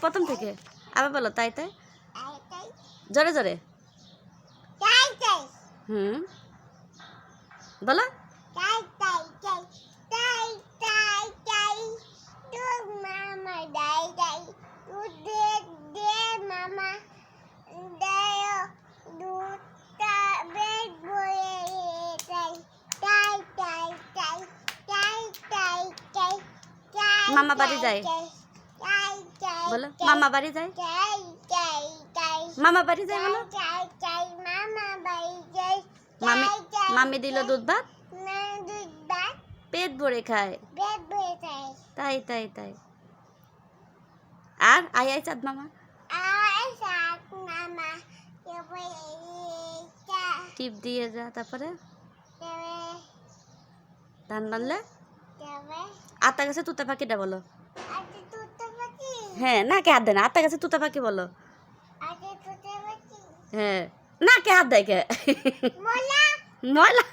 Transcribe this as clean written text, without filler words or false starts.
প্রথম থেকে আবার বলো তাই তাই জোরে জোরে হুম বলো মামা বাড়ি যায় বলো মামা বাড়ি যায় মামা বাড়ি যায় বলো মামি মামি দিল দুধ ভাত পেট ভরে খায় তাই তাই তাই আর আই আই চাঁদ মামা টিপ দিয়ে যা তারপরে ধান বানলে আতা গাছে তুতা পাখিটা বলো হ্যাঁ না কে হাত দেয় না আতা গাছে তুতা পাখি বলো হ্যাঁ না কে হাত দেয় কে ময়লা